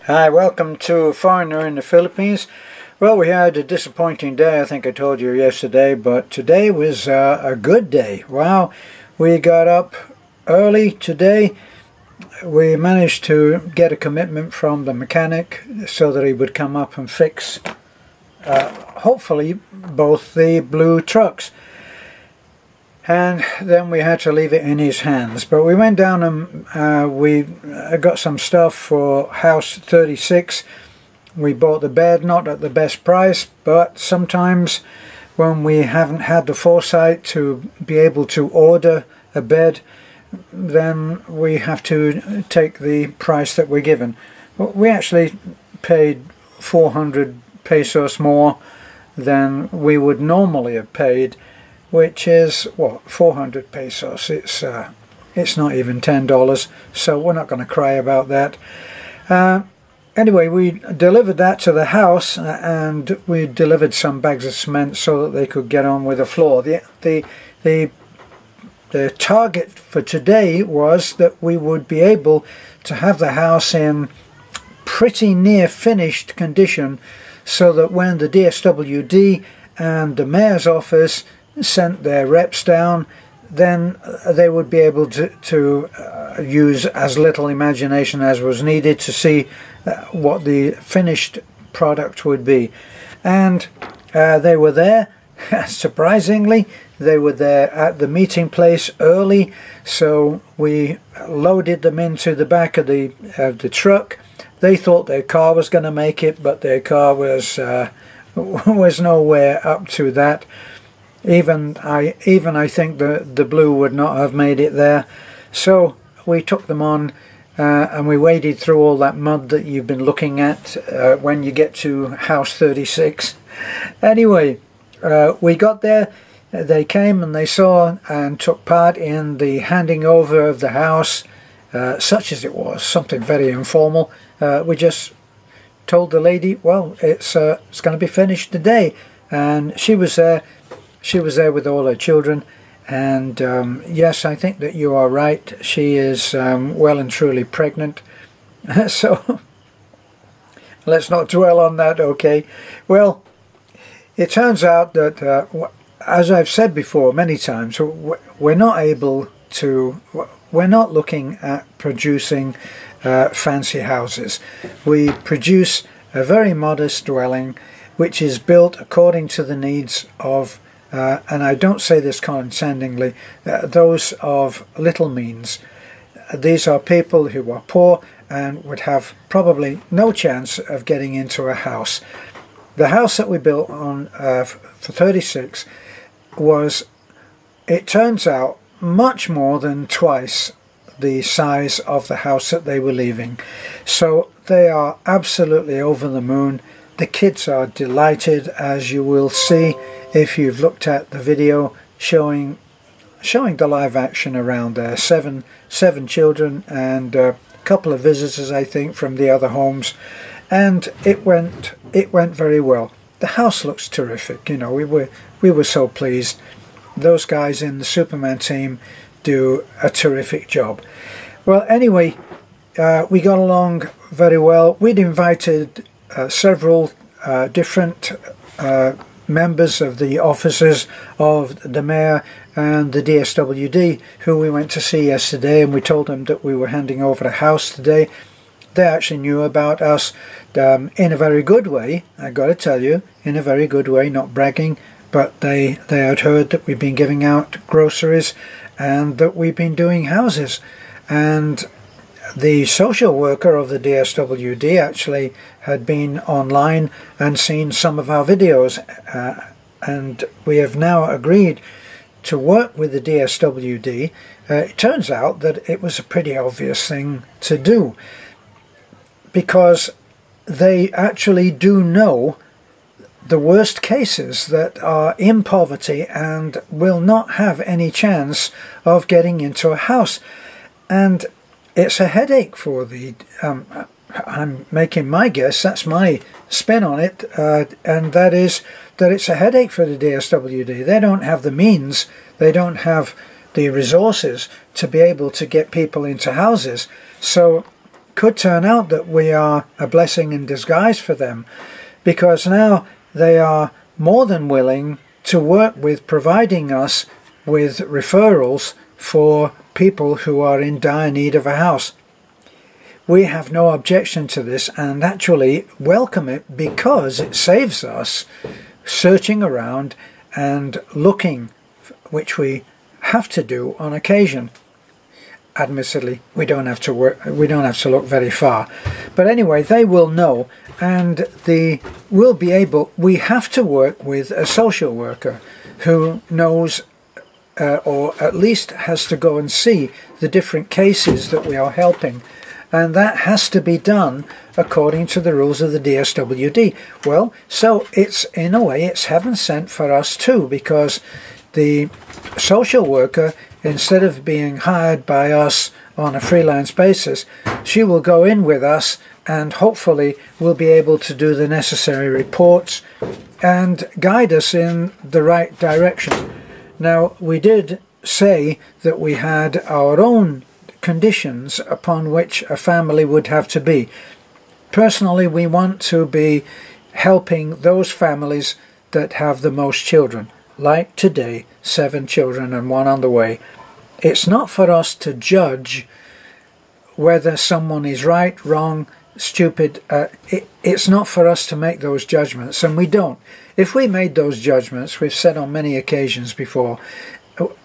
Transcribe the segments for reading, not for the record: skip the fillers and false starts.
Hi, welcome to Foreigner in the Philippines. Well, we had a disappointing day, I think I told you yesterday, but today was a good day. Wow, we got up early today. We managed to get a commitment from the mechanic so that he would come up and fix, hopefully, both the blue trucks. And then we had to leave it in his hands. But we went down and we got some stuff for house 36. We bought the bed, not at the best price, but sometimes when we haven't had the foresight to be able to order a bed, then we have to take the price that we're given. We actually paid 400 pesos more than we would normally have paid, which is what, 400 pesos. It's not even $10, so we're not going to cry about that. Anyway, we delivered that to the house, and we delivered some bags of cement so that they could get on with the floor. The target for today was that we would be able to have the house in pretty near finished condition, so that when the Dswd and the mayor's office sent their reps down, then they would be able to use as little imagination as was needed to see what the finished product would be. And they were there. Surprisingly, they were there at the meeting place early, so we loaded them into the back of the truck. They thought their car was going to make it, but their car was nowhere up to that. Even I think the blue would not have made it there. So we took them on and we waded through all that mud that you've been looking at when you get to house 36. Anyway, we got there. They came and they saw and took part in the handing over of the house, such as it was, something very informal. We just told the lady, well, it's going to be finished today, and she was there. She was there with all her children, and yes, I think that you are right. She is well and truly pregnant. So let's not dwell on that, okay? Well, it turns out that, as I've said before many times, we're not looking at producing fancy houses. We produce a very modest dwelling which is built according to the needs of and I don't say this condescendingly, those of little means. These are people who are poor and would have probably no chance of getting into a house. The house that we built on for 36 was, it turns out, much more than twice the size of the house that they were leaving. So they are absolutely over the moon. The kids are delighted, as you will see if you've looked at the video showing the live action around there. Seven children and a couple of visitors, I think, from the other homes, and it went very well. The house looks terrific. You know, we were so pleased. Those guys in the Superman team do a terrific job. Well, anyway, we got along very well. We'd invited several different members of the officers of the mayor and the Dswd, who we went to see yesterday, and we told them that we were handing over a house today. They actually knew about us in a very good way, I got to tell you, in a very good way, not bragging, but they had heard that we've been giving out groceries and that we've been doing houses. And the social worker of the Dswd actually had been online and seen some of our videos, and we have now agreed to work with the Dswd. It turns out that it was a pretty obvious thing to do, because they actually do know the worst cases that are in poverty and will not have any chance of getting into a house. And it's a headache for the, I'm making my guess, that's my spin on it, and that is that it's a headache for the Dswd. They don't have the means, they don't have the resources to be able to get people into houses. So could turn out that we are a blessing in disguise for them, because now they are more than willing to work with providing us with referrals for people who are in dire need of a house. We have no objection to this and actually welcome it, because it saves us searching around and looking, which we have to do on occasion. Admittedly, we don't have to look very far, but anyway, they will know, and we have to work with a social worker who knows, or at least has to go and see the different cases that we are helping, and that has to be done according to the rules of the Dswd. Well, so it's, in a way, it's heaven sent for us too, because the social worker, instead of being hired by us on a freelance basis, she will go in with us and hopefully will be able to do the necessary reports and guide us in the right direction. Now, we did say that we had our own conditions upon which a family would have to be. Personally, we want to be helping those families that have the most children. Like today, 7 children and 1 on the way. It's not for us to judge whether someone is right, wrong, stupid. It's not for us to make those judgments, and we don't. If we made those judgments, we've said on many occasions before,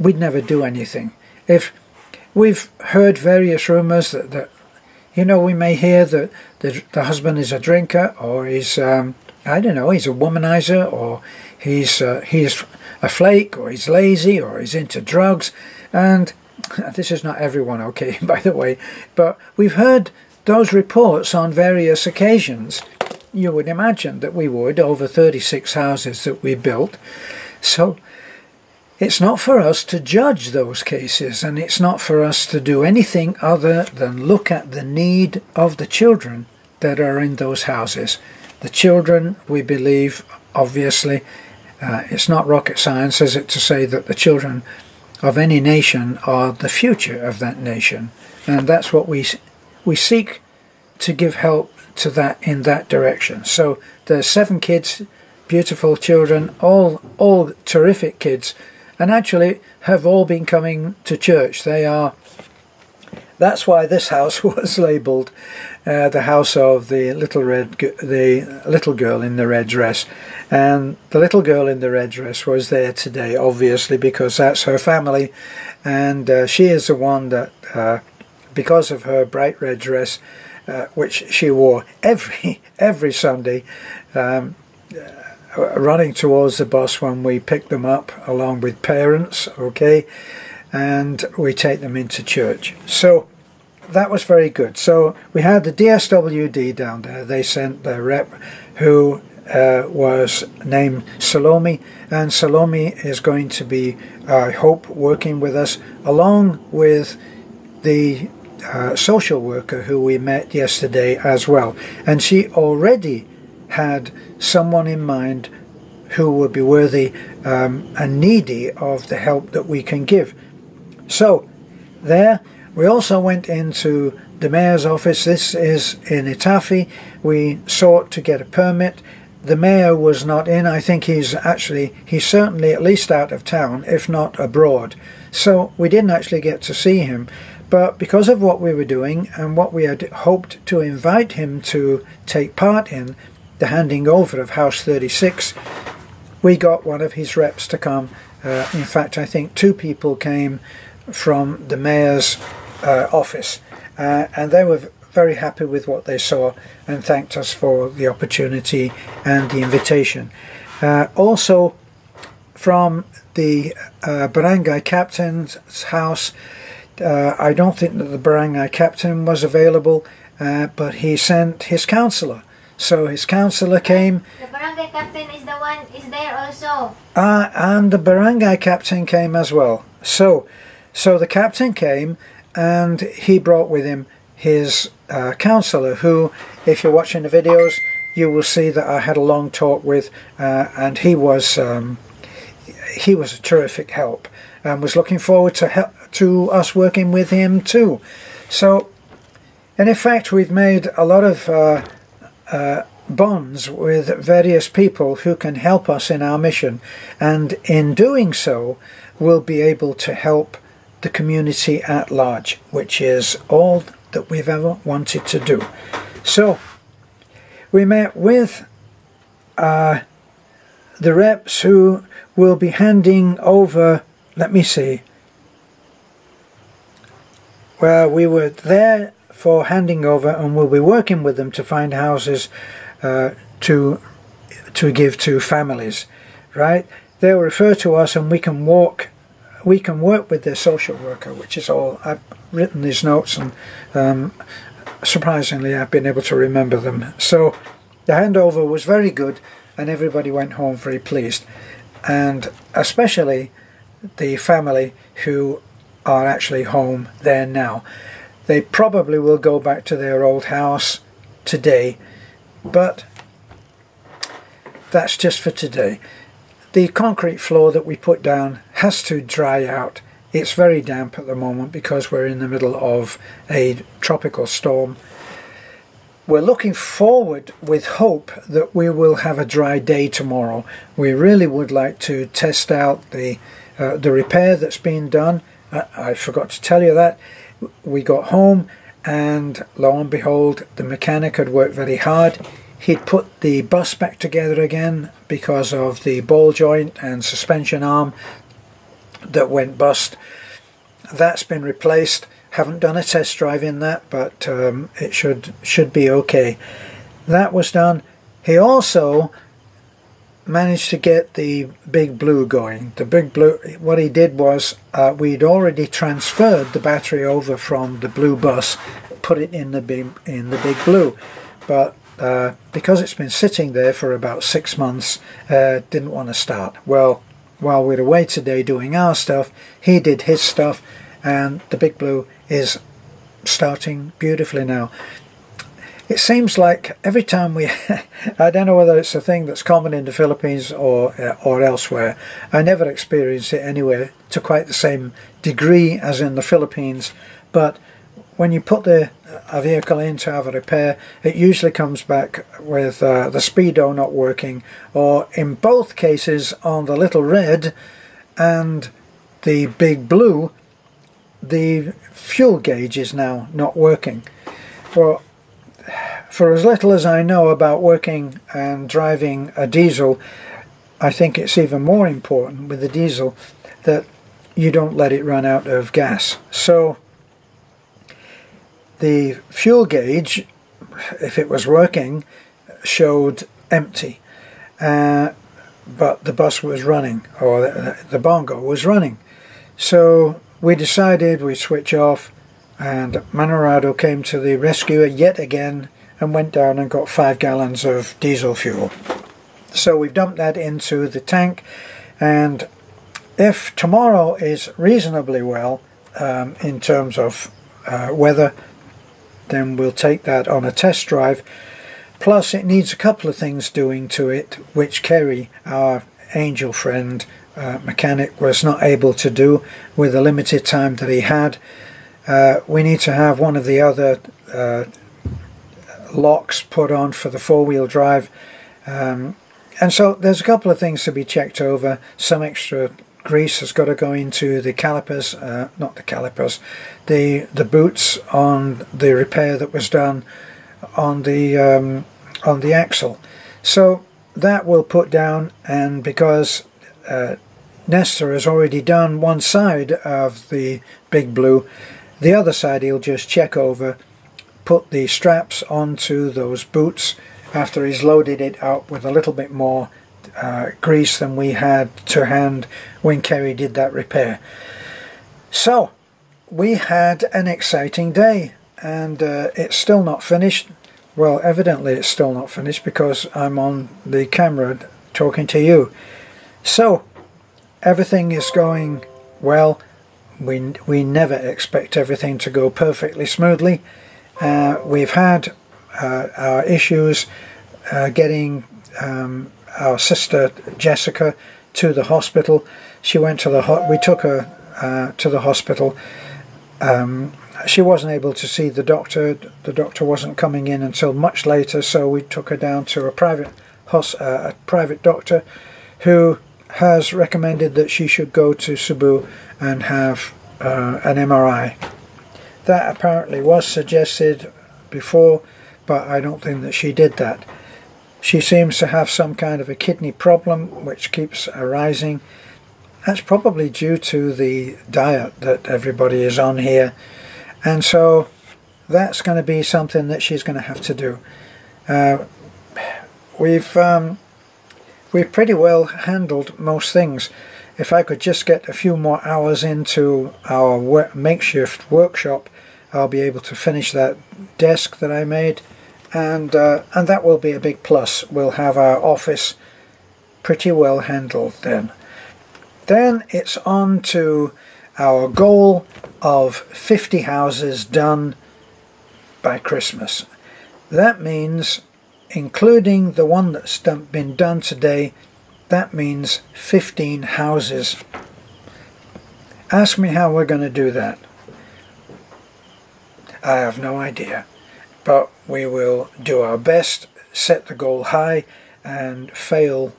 we'd never do anything. If we've heard various rumours that you know, we may hear that the husband is a drinker, or he's I don't know, he's a womanizer, or he's a flake, or he's lazy, or he's into drugs. And this is not everyone, okay, by the way, but we've heard those reports on various occasions. You would imagine that we would, over 36 houses that we built. So it's not for us to judge those cases, and it's not for us to do anything other than look at the need of the children that are in those houses. The children, we believe, obviously, it's not rocket science, is it, to say that the children of any nation are the future of that nation, and that's what we seek to give help to that, in that direction. So there's 7 kids, beautiful children, all terrific kids, and actually have all been coming to church. That's why this house was labelled the house of the little girl in the red dress, and the little girl in the red dress was there today, obviously, because that's her family, and she is the one that, because of her bright red dress, which she wore every Sunday, running towards the bus when we pick them up, along with parents, okay, and we take them into church. So that was very good. So we had the Dswd down there. They sent their rep, who was named Salome, and Salome is going to be, I hope, working with us, along with the social worker who we met yesterday as well. And she already had someone in mind who would be worthy and needy of the help that we can give. So there, we also went into the mayor's office. This is in Itafi. We sought to get a permit. The mayor was not in. I think he's certainly at least out of town, if not abroad. So we didn't actually get to see him. But because of what we were doing and what we had hoped to invite him to take part in, the handing over of House 36, we got one of his reps to come. In fact, I think 2 people came from the mayor's office, and they were very happy with what they saw and thanked us for the opportunity and the invitation. Also from the barangay captain's house, I don't think that the barangay captain was available, but he sent his councillor. So his councillor came. The barangay captain is there also. And the barangay captain came as well. So the captain came, and he brought with him his councillor, who, if you're watching the videos, you will see that I had a long talk with, and he was a terrific help, and was looking forward to us working with him too. So And in fact, we've made a lot of bonds with various people who can help us in our mission, and in doing so we'll be able to help the community at large, which is all that we've ever wanted to do. So we met with the reps who will be handing over, let me see, well, we were there for handing over, and we'll be working with them to find houses to give to families, right? They'll refer to us, and we can work with their social worker, which is all. I've written these notes, and surprisingly I've been able to remember them. So the handover was very good, and everybody went home very pleased, and especially the family who are actually home there now. They probably will go back to their old house today, but that's just for today. The concrete floor that we put down has to dry out. It's very damp at the moment because we're in the middle of a tropical storm. We're looking forward with hope that we will have a dry day tomorrow. We really would like to test out the repair that's been done. I forgot to tell you that. We got home, and lo and behold, the mechanic had worked very hard. He'd put the bus back together again because of the ball joint and suspension arm that went bust. That's been replaced. Haven't done a test drive in that, but it should be okay. That was done. He also managed to get the Big Blue going. The Big Blue, what he did was, we'd already transferred the battery over from the blue bus, put it in the Big Blue, but because it's been sitting there for about 6 months, didn't want to start. Well, while we're away today doing our stuff, he did his stuff, and the Big Blue is starting beautifully now. It seems like every time we, I don't know whether it's a thing that's common in the Philippines or elsewhere. I never experienced it anywhere to quite the same degree as in the Philippines, but when you put a vehicle in to have a repair, it usually comes back with the speedo not working, or in both cases on the little red and the Big Blue, the fuel gauge is now not working. Well, for as little as I know about working and driving a diesel, I think it's even more important with the diesel that you don't let it run out of gas. So the fuel gauge, if it was working, showed empty, but the bus was running, or the bongo was running. So we decided we'd switch off, and Manorado came to the rescue yet again and went down and got 5 gallons of diesel fuel. So we've dumped that into the tank, and if tomorrow is reasonably well in terms of weather, then we'll take that on a test drive. Plus it needs a couple of things doing to it, which Kerry, our angel friend mechanic, was not able to do with the limited time that he had. We need to have one of the other locks put on for the four-wheel drive, and so there's a couple of things to be checked over. Some extra grease has got to go into the calipers, not the calipers, the boots on the repair that was done on the axle. So that we'll put down, and because Nestor has already done one side of the Big Blue, the other side he'll just check over, put the straps onto those boots after he's loaded it up with a little bit more grease than we had to hand when Kerry did that repair. So we had an exciting day, and it's still not finished. Well, evidently it's still not finished because I'm on the camera talking to you. So everything is going well. We never expect everything to go perfectly smoothly. We've had our issues getting our sister Jessica to the hospital. She went to we took her to the hospital she wasn't able to see the doctor. The doctor wasn't coming in until much later, so we took her down to a private doctor who has recommended that she should go to Cebu and have an MRI. That apparently was suggested before, but I don't think that she did that. She seems to have some kind of a kidney problem which keeps arising. That's probably due to the diet that everybody is on here, and so that's going to be something that she's going to have to do. We've pretty well handled most things. If I could just get a few more hours into our makeshift workshop, I'll be able to finish that desk that I made, and that will be a big plus. We'll have our office pretty well handled then. Then it's on to our goal of 50 houses done by Christmas. That means, including the one that's been done today, that means 15 houses. Ask me how we're going to do that. I have no idea, but we will do our best, set the goal high, and fail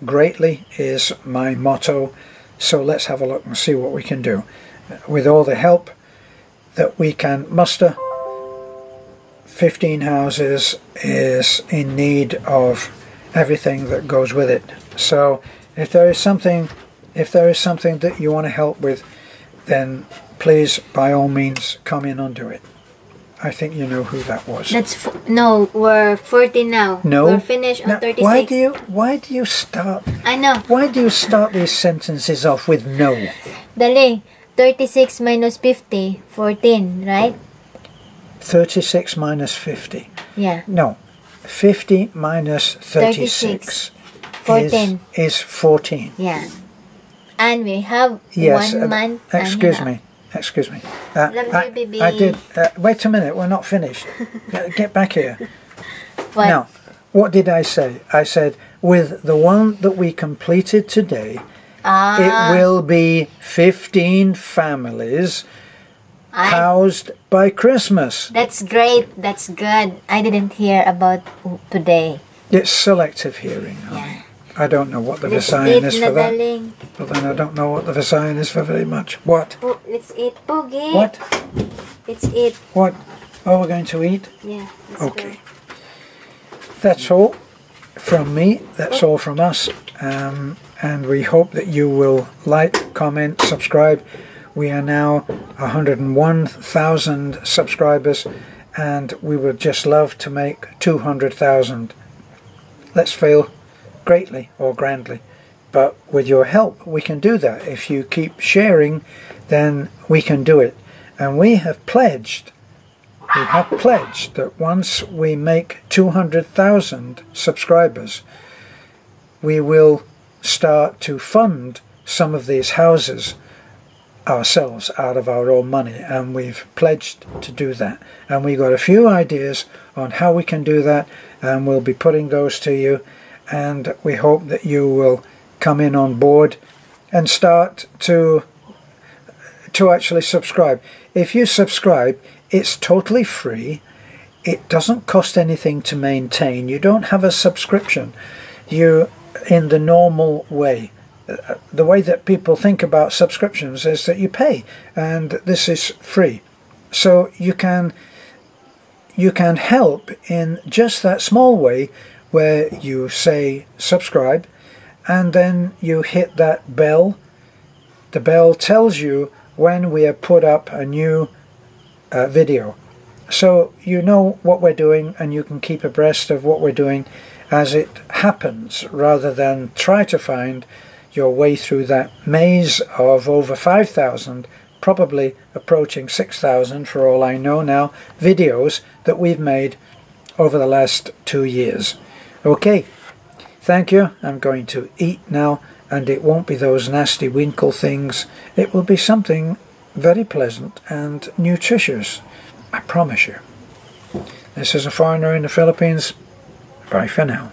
greatly is my motto. So let's have a look and see what we can do. With all the help that we can muster, 15 houses is in need of everything that goes with it. So if there is something that you want to help with, then please, by all means, come in and do it. I think you know who that was. No, we're 14 now. No, we're finished on 36. Why do you start? I know. Why do you start these sentences off with no? Dali, 36 minus 50, 14, right? 36 minus 50. Yeah. No, 50 minus 36. 14. Is 14. Yeah. And we have 1 month. Excuse me. I did. Wait a minute. We're not finished. Get back here. What? Now, what did I say? I said with the one that we completed today, it will be 15 families housed by Christmas. That's great. That's good. I didn't hear about today. It's selective hearing. Yeah. I don't know what the Visayan is for that. But then I don't know what the Visayan is for very much. What? Oh, let's eat, Pogi. What? Let's eat. What? Oh, we're going to eat? Yeah. Okay. That's all from me. That's all from us. And we hope that you will like, comment, subscribe. We are now 101,000 subscribers, and we would just love to make 200,000. Let's fail greatly or grandly, but with your help we can do that. If you keep sharing, then we can do it. And we have pledged that once we make 200,000 subscribers, we will start to fund some of these houses ourselves out of our own money, and we've pledged to do that. And we got a few ideas on how we can do that, and we'll be putting those to you. And we hope that you will come in on board and start to actually subscribe. If you subscribe, it's totally free. It doesn't cost anything to maintain. You don't have a subscription. You, in the normal way, the way that people think about subscriptions is that you pay, and this is free. So you can help in just that small way, where you say subscribe, and then you hit that bell. The bell tells you when we have put up a new video, so you know what we're doing, and you can keep abreast of what we're doing as it happens, rather than try to find your way through that maze of over 5,000, probably approaching 6,000 for all I know now, videos that we've made over the last 2 years. Okay, thank you. I'm going to eat now, and it won't be those nasty winkle things. It will be something very pleasant and nutritious, I promise you. This is a foreigner in the Philippines. Bye for now.